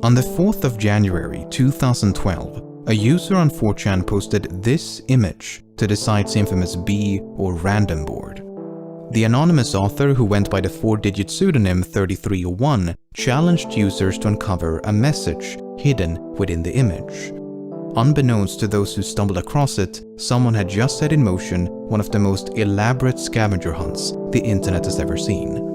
On the 4th of January 2012, a user on 4chan posted this image to the site's infamous B or random board. The anonymous author, who went by the 4-digit pseudonym 3301, challenged users to uncover a message hidden within the image. Unbeknownst to those who stumbled across it, someone had just set in motion one of the most elaborate scavenger hunts the internet has ever seen.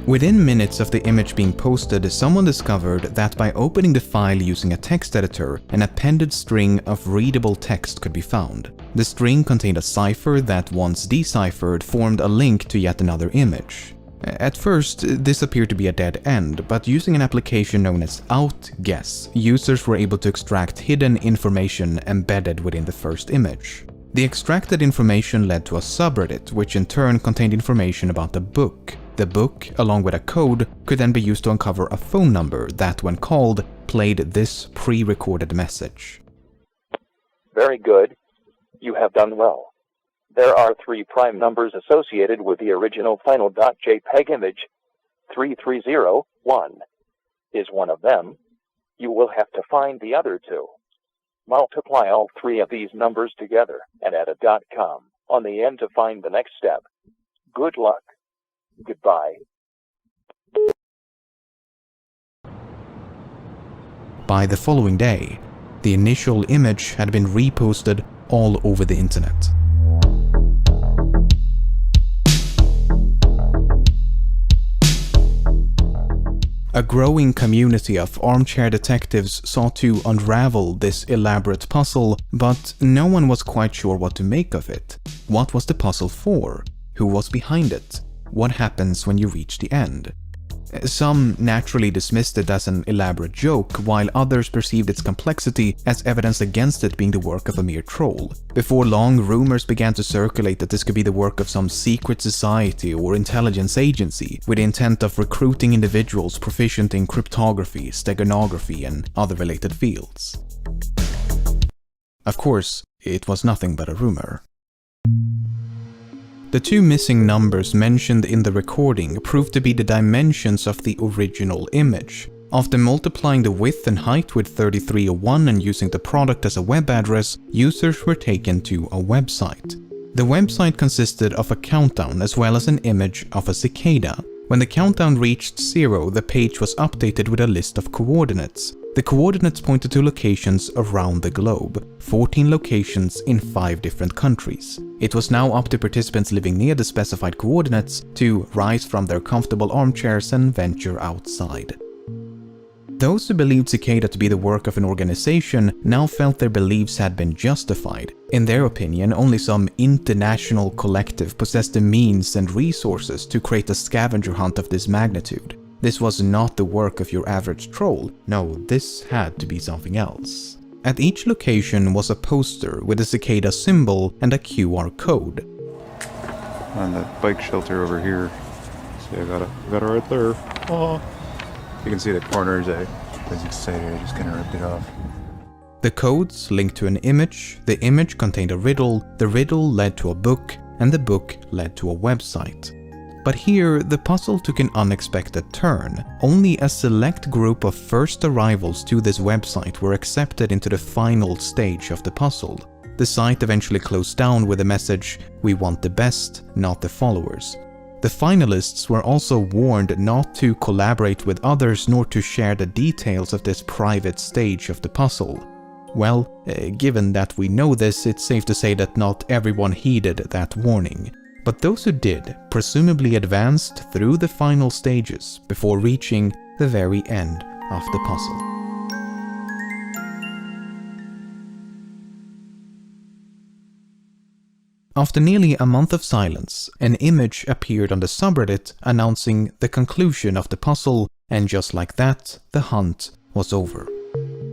Within minutes of the image being posted, someone discovered that by opening the file using a text editor, an appended string of readable text could be found. The string contained a cipher that, once deciphered, formed a link to yet another image. At first, this appeared to be a dead end, but using an application known as OutGuess, users were able to extract hidden information embedded within the first image. The extracted information led to a subreddit, which in turn contained information about a book. The book, along with a code, could then be used to uncover a phone number that, when called, played this pre-recorded message. Very good. You have done well. There are 3 prime numbers associated with the original final .jpg image. 3301 is one of them. You will have to find the other 2. Multiply all 3 of these numbers together and add a .com on the end to find the next step. Good luck. Goodbye. By the following day, the initial image had been reposted all over the internet. A growing community of armchair detectives sought to unravel this elaborate puzzle, but no one was quite sure what to make of it. What was the puzzle for? Who was behind it? What happens when you reach the end? Some naturally dismissed it as an elaborate joke, while others perceived its complexity as evidence against it being the work of a mere troll. Before long, rumors began to circulate that this could be the work of some secret society or intelligence agency, with the intent of recruiting individuals proficient in cryptography, steganography, and other related fields. Of course, it was nothing but a rumor. The 2 missing numbers mentioned in the recording proved to be the dimensions of the original image. After multiplying the width and height with 3301 and using the product as a web address, users were taken to a website. The website consisted of a countdown as well as an image of a cicada. When the countdown reached 0, the page was updated with a list of coordinates. The coordinates pointed to locations around the globe, 14 locations in 5 different countries. It was now up to participants living near the specified coordinates to rise from their comfortable armchairs and venture outside. Those who believed Cicada to be the work of an organization now felt their beliefs had been justified. In their opinion, only some international collective possessed the means and resources to create a scavenger hunt of this magnitude. This was not the work of your average troll. No, this had to be something else. At each location was a poster with a cicada symbol and a QR code. On the bike shelter over here. See, I got it right there. Oh. You can see the corners. I was excited. I just kind of ripped it off. The codes linked to an image. The image contained a riddle. The riddle led to a book, and the book led to a website. But here, the puzzle took an unexpected turn. Only a select group of first arrivals to this website were accepted into the final stage of the puzzle. The site eventually closed down with the message, "We want the best, not the followers." The finalists were also warned not to collaborate with others nor to share the details of this private stage of the puzzle. Well, given that we know this, it's safe to say that not everyone heeded that warning. But those who did presumably advanced through the final stages before reaching the very end of the puzzle. After nearly a month of silence, an image appeared on the subreddit announcing the conclusion of the puzzle, and just like that, the hunt was over.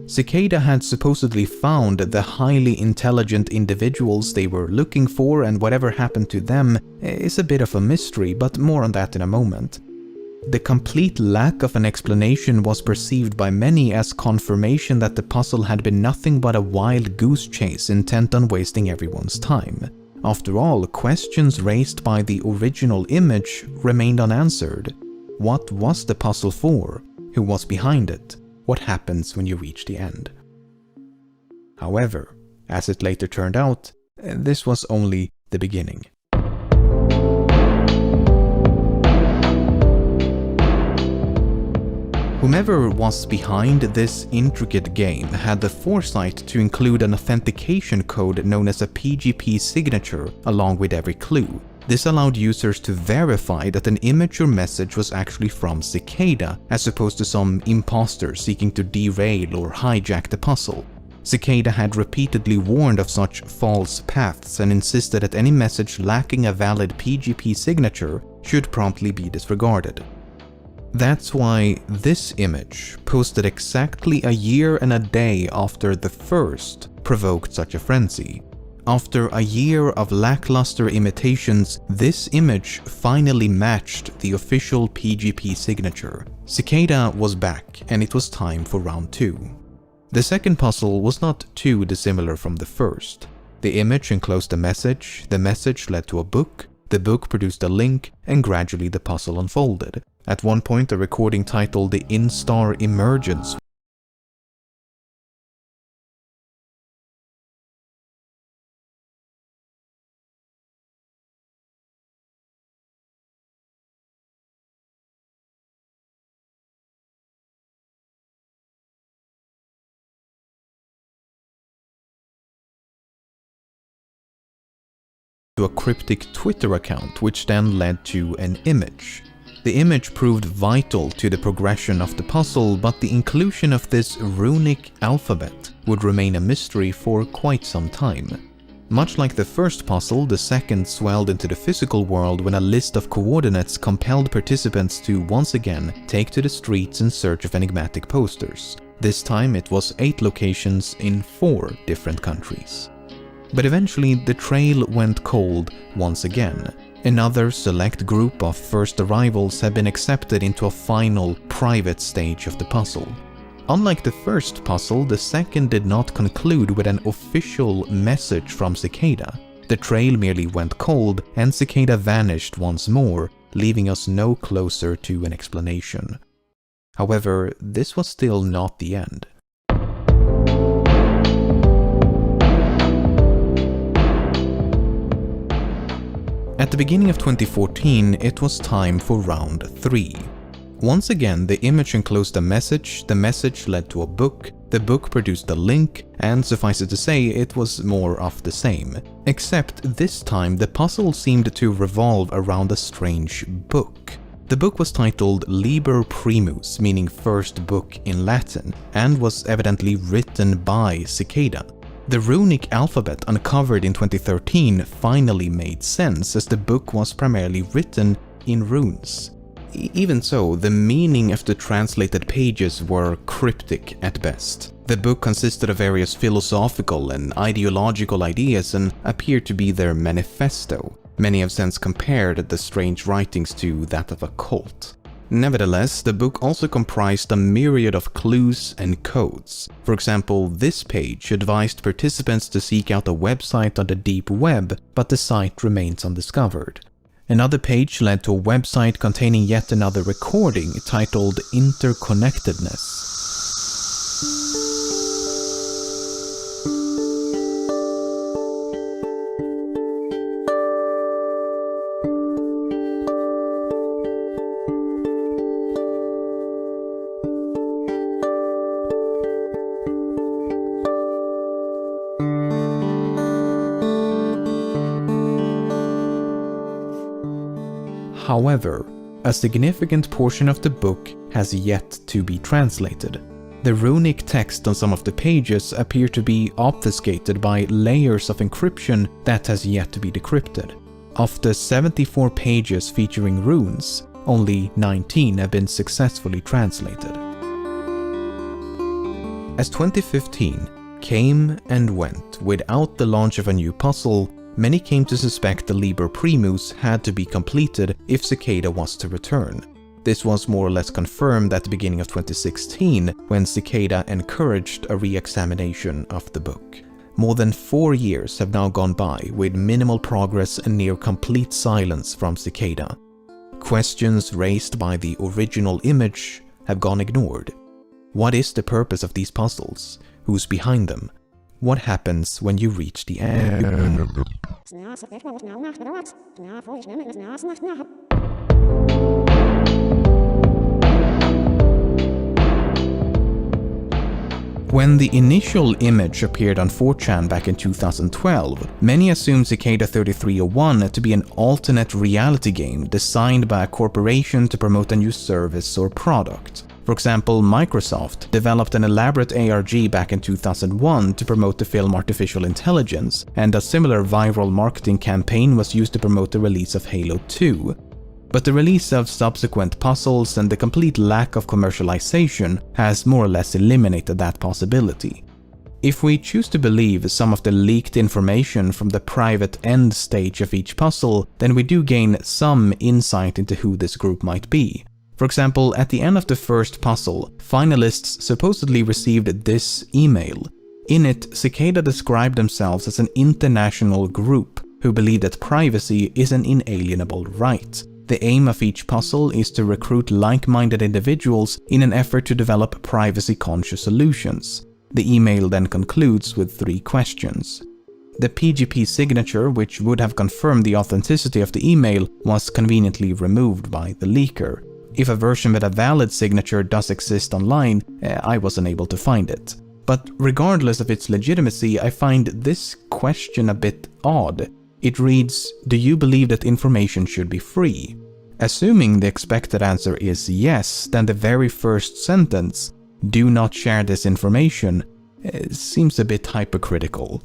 Cicada had supposedly found the highly intelligent individuals they were looking for, and whatever happened to them is a bit of a mystery, but more on that in a moment. The complete lack of an explanation was perceived by many as confirmation that the puzzle had been nothing but a wild goose chase intent on wasting everyone's time. After all, questions raised by the original image remained unanswered. What was the puzzle for? Who was behind it? What happens when you reach the end? However, as it later turned out, this was only the beginning. Whomever was behind this intricate game had the foresight to include an authentication code known as a PGP signature along with every clue. This allowed users to verify that an image or message was actually from Cicada, as opposed to some imposter seeking to derail or hijack the puzzle. Cicada had repeatedly warned of such false paths and insisted that any message lacking a valid PGP signature should promptly be disregarded. That's why this image, posted exactly a year and a day after the first, provoked such a frenzy. After a year of lackluster imitations, this image finally matched the official PGP signature. Cicada was back, and it was time for round 2. The second puzzle was not too dissimilar from the first. The image enclosed a message, the message led to a book, the book produced a link, and gradually the puzzle unfolded. At one point, a recording titled "The Instar Emergence" to a cryptic Twitter account, which then led to an image. The image proved vital to the progression of the puzzle, but the inclusion of this runic alphabet would remain a mystery for quite some time. Much like the first puzzle, the second swelled into the physical world when a list of coordinates compelled participants to once again take to the streets in search of enigmatic posters. This time it was 8 locations in 4 different countries. But eventually the trail went cold once again. Another select group of first arrivals had been accepted into a final, private stage of the puzzle. Unlike the first puzzle, the second did not conclude with an official message from Cicada. The trail merely went cold, and Cicada vanished once more, leaving us no closer to an explanation. However, this was still not the end. At the beginning of 2014, it was time for round 3. Once again, the image enclosed a message, the message led to a book, the book produced a link, and suffice it to say, it was more of the same. Except this time, the puzzle seemed to revolve around a strange book. The book was titled Liber Primus, meaning first book in Latin, and was evidently written by Cicada. The runic alphabet uncovered in 2013 finally made sense, as the book was primarily written in runes. Even so, the meaning of the translated pages were cryptic at best. The book consisted of various philosophical and ideological ideas and appeared to be their manifesto. Many have since compared the strange writings to that of a cult. Nevertheless, the book also comprised a myriad of clues and codes. For example, this page advised participants to seek out a website on the deep web, but the site remains undiscovered. Another page led to a website containing yet another recording titled Interconnectedness. However, a significant portion of the book has yet to be translated. The runic text on some of the pages appear to be obfuscated by layers of encryption that has yet to be decrypted. Of the 74 pages featuring runes, only 19 have been successfully translated. As 2015 came and went without the launch of a new puzzle, many came to suspect the Liber Primus had to be completed if Cicada was to return. This was more or less confirmed at the beginning of 2016, when Cicada encouraged a re-examination of the book. More than 4 years have now gone by with minimal progress and near complete silence from Cicada. Questions raised by the original image have gone ignored. What is the purpose of these puzzles? Who's behind them? What happens when you reach the end? When the initial image appeared on 4chan back in 2012, many assumed Cicada 3301 to be an alternate reality game designed by a corporation to promote a new service or product. For example, Microsoft developed an elaborate ARG back in 2001 to promote the film Artificial Intelligence, and a similar viral marketing campaign was used to promote the release of Halo 2. But the release of subsequent puzzles and the complete lack of commercialization has more or less eliminated that possibility. If we choose to believe some of the leaked information from the private end stage of each puzzle, then we do gain some insight into who this group might be. For example, at the end of the first puzzle, finalists supposedly received this email. In it, Cicada described themselves as an international group who believe that privacy is an inalienable right. The aim of each puzzle is to recruit like-minded individuals in an effort to develop privacy-conscious solutions. The email then concludes with 3 questions. The PGP signature, which would have confirmed the authenticity of the email, was conveniently removed by the leaker. If a version with a valid signature does exist online, I was unable to find it. But regardless of its legitimacy, I find this question a bit odd. It reads, "Do you believe that information should be free?" Assuming the expected answer is yes, then the very first sentence, "Do not share this information," seems a bit hypocritical.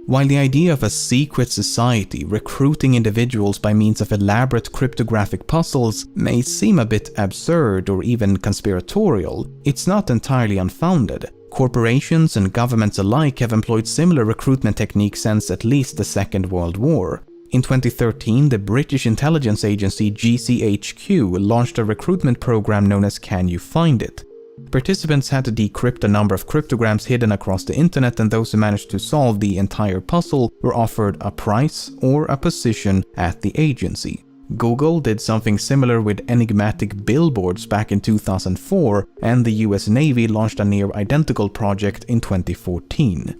While the idea of a secret society recruiting individuals by means of elaborate cryptographic puzzles may seem a bit absurd or even conspiratorial, it's not entirely unfounded. Corporations and governments alike have employed similar recruitment techniques since at least the Second World War. In 2013, the British intelligence agency GCHQ launched a recruitment program known as Can You Find It? Participants had to decrypt a number of cryptograms hidden across the internet, and those who managed to solve the entire puzzle were offered a prize or a position at the agency. Google did something similar with enigmatic billboards back in 2004, and the US Navy launched a near-identical project in 2014.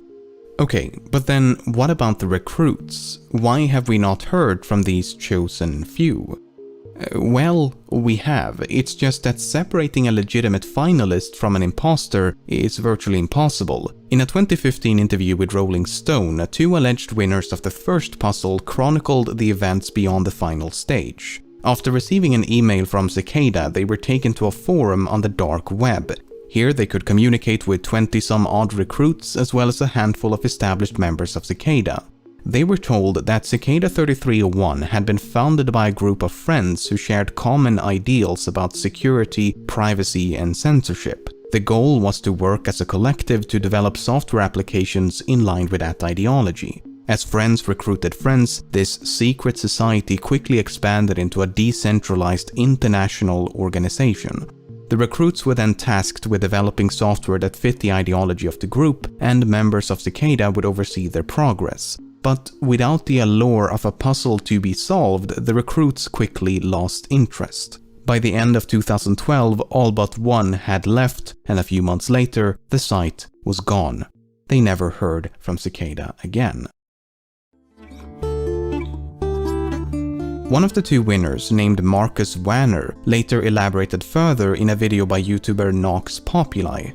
Okay, but then what about the recruits? Why have we not heard from these chosen few? Well, we have. It's just that separating a legitimate finalist from an imposter is virtually impossible. In a 2015 interview with Rolling Stone, 2 alleged winners of the first puzzle chronicled the events beyond the final stage. After receiving an email from Cicada, they were taken to a forum on the dark web. Here they could communicate with 20-some-odd recruits as well as a handful of established members of Cicada. They were told that Cicada 3301 had been founded by a group of friends who shared common ideals about security, privacy, and censorship. The goal was to work as a collective to develop software applications in line with that ideology. As friends recruited friends, this secret society quickly expanded into a decentralized international organization. The recruits were then tasked with developing software that fit the ideology of the group, and members of Cicada would oversee their progress. But without the allure of a puzzle to be solved, the recruits quickly lost interest. By the end of 2012, all but one had left, and a few months later, the site was gone. They never heard from Cicada again. One of the 2 winners, named Marcus Wanner, later elaborated further in a video by YouTuber Nox Populi.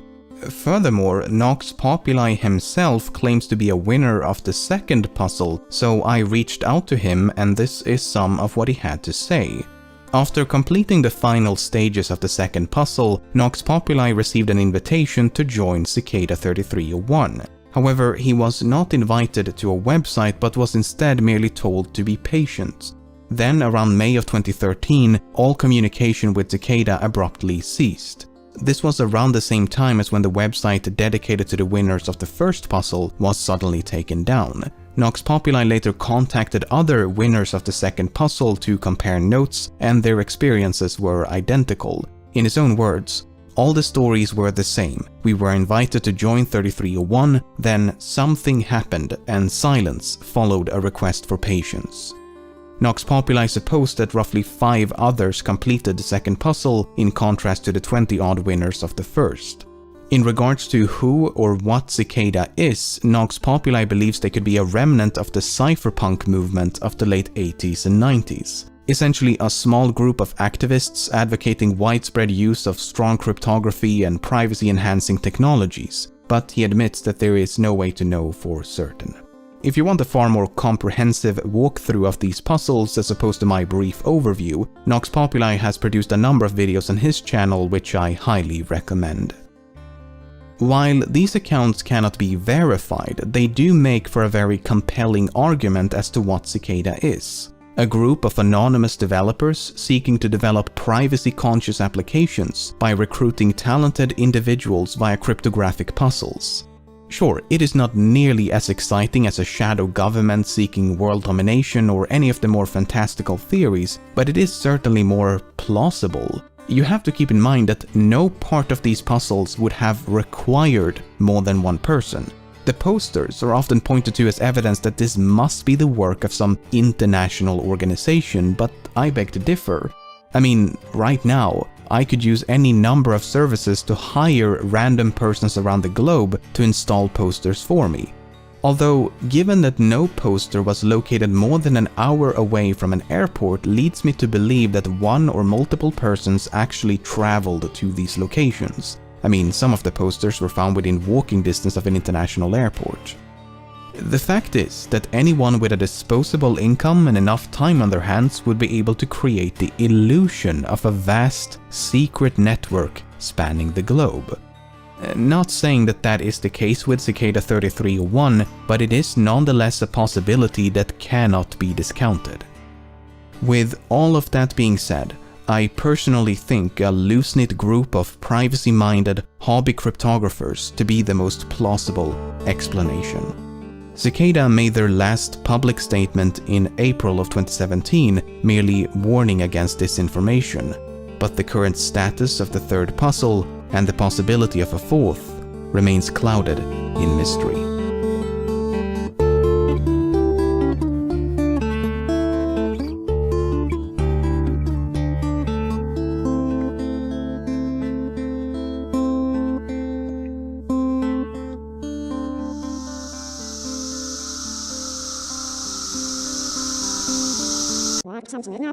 Furthermore, Nox Populi himself claims to be a winner of the second puzzle, so I reached out to him, and this is some of what he had to say. After completing the final stages of the second puzzle, Nox Populi received an invitation to join Cicada 3301. However, he was not invited to a website but was instead merely told to be patient. Then, around May of 2013, all communication with Cicada abruptly ceased. This was around the same time as when the website dedicated to the winners of the first puzzle was suddenly taken down. Nox Populi later contacted other winners of the second puzzle to compare notes, and their experiences were identical. In his own words, all the stories were the same. We were invited to join 3301, then something happened and silence followed a request for patience. Nox Populi supposed that roughly 5 others completed the second puzzle in contrast to the 20-odd winners of the first. In regards to who or what Cicada is, Nox Populi believes they could be a remnant of the cypherpunk movement of the late 80s and 90s. Essentially a small group of activists advocating widespread use of strong cryptography and privacy-enhancing technologies, but he admits that there is no way to know for certain. If you want a far more comprehensive walkthrough of these puzzles as opposed to my brief overview, Nox Populi has produced a number of videos on his channel which I highly recommend. While these accounts cannot be verified, they do make for a very compelling argument as to what Cicada is. A group of anonymous developers seeking to develop privacy-conscious applications by recruiting talented individuals via cryptographic puzzles. Sure, it is not nearly as exciting as a shadow government seeking world domination or any of the more fantastical theories, but it is certainly more plausible. You have to keep in mind that no part of these puzzles would have required more than one person. The posters are often pointed to as evidence that this must be the work of some international organization, but I beg to differ. I mean, right now, I could use any number of services to hire random persons around the globe to install posters for me. Although, given that no poster was located more than an hour away from an airport leads me to believe that one or multiple persons actually traveled to these locations. I mean, some of the posters were found within walking distance of an international airport. The fact is that anyone with a disposable income and enough time on their hands would be able to create the illusion of a vast, secret network spanning the globe. Not saying that that is the case with Cicada 3301, but it is nonetheless a possibility that cannot be discounted. With all of that being said, I personally think a loose-knit group of privacy-minded hobby cryptographers to be the most plausible explanation. Cicada made their last public statement in April of 2017, merely warning against disinformation, but the current status of the third puzzle and the possibility of a fourth remains clouded in mystery. Something in our